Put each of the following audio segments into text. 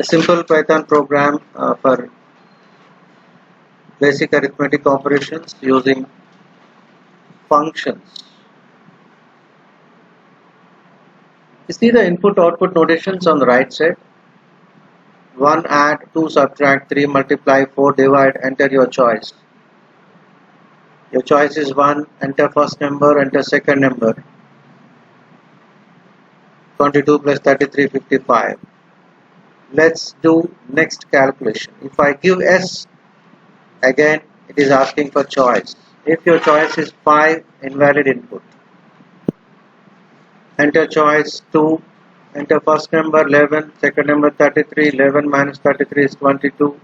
A simple Python program for basic arithmetic operations using functions. You see the input-output notations on the right side. 1 add, 2 subtract, 3 multiply, 4 divide, enter your choice. Your choice is 1, enter first number, enter second number. 22 plus 33, 55. Let's do next calculation. If I give S, again it is asking for choice. If your choice is 5, invalid input. Enter choice 2, enter first number 11, second number 33, 11 minus 33 is 22.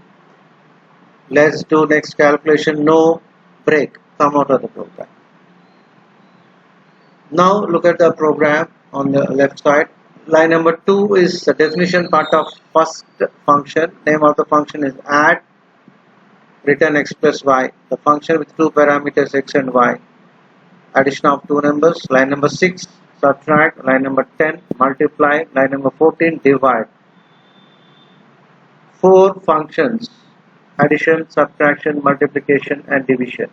Let's do next calculation, no break, come out of the program. Now look at the program on the left side. Line number 2 is the definition part of first function. Name of the function is add, return x plus y. The function with two parameters x and y. Addition of two numbers. Line number 6, subtract. Line number 10, multiply. Line number 14, divide. 4 functions: addition, subtraction, multiplication and division.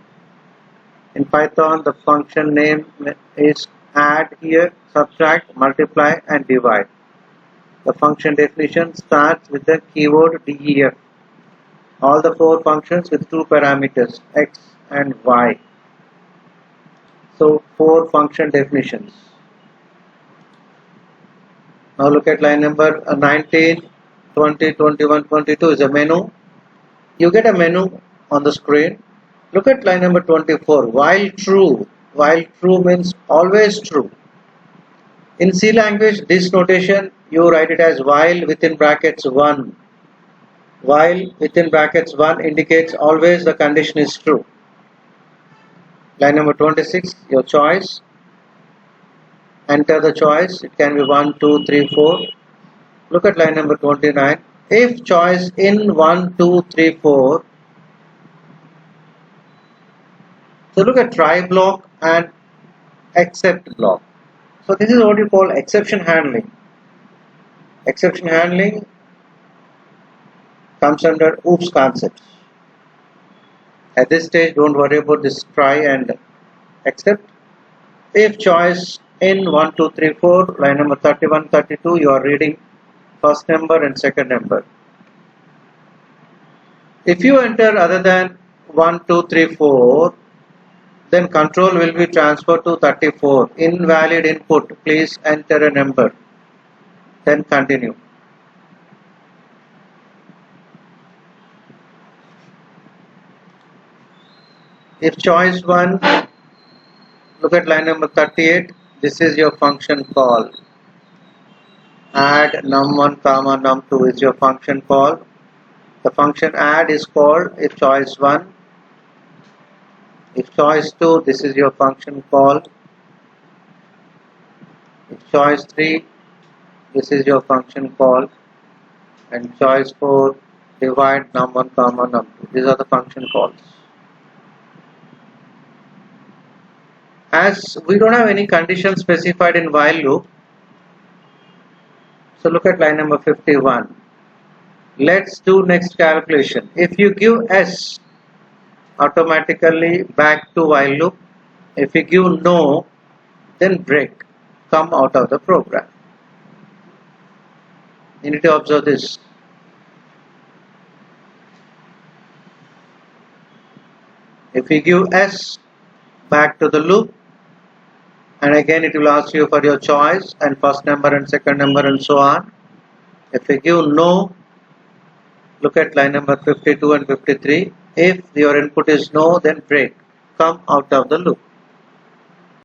In Python, the function name is add here, subtract, multiply and divide. The function definition starts with the keyword def. All the 4 functions with 2 parameters x and y. So 4 function definitions. Now look at line number 19, 20, 21, 22 is a menu. You get a menu on the screen. Look at line number 24, while true. While true means always true. In C language, this notation you write it as while within brackets 1. While within brackets 1 indicates always the condition is true. Line number 26, your choice. Enter the choice. It can be 1, 2, 3, 4. Look at line number 29. If choice in 1, 2, 3, 4. So look at try block and except block. So this is what you call exception handling. Exception handling comes under oops concepts. At this stage, don't worry about this try and except. If choice in 1, 2, 3, 4, line number 31, 32, you are reading first number and second number. If you enter other than 1, 2, 3, 4, then control will be transferred to 34. Invalid input, please enter a number. Then continue. If choice 1, look at line number 38. This is your function call. Add num1 comma num2 is your function call. The function add is called if choice 1. If choice 2, this is your function call. If choice 3, this is your function call. And choice 4, divide num1 comma num2. These are the function calls. As we don't have any condition specified in while loop, so look at line number 51. Let's do next calculation. If you give S, automatically back to while loop. If you give no, then break, come out of the program. You need to observe this. If you give S, back to the loop, and again it will ask you for your choice and first number and second number and so on. If you give no, look at line number 52 and 53. If your input is no, then break, come out of the loop.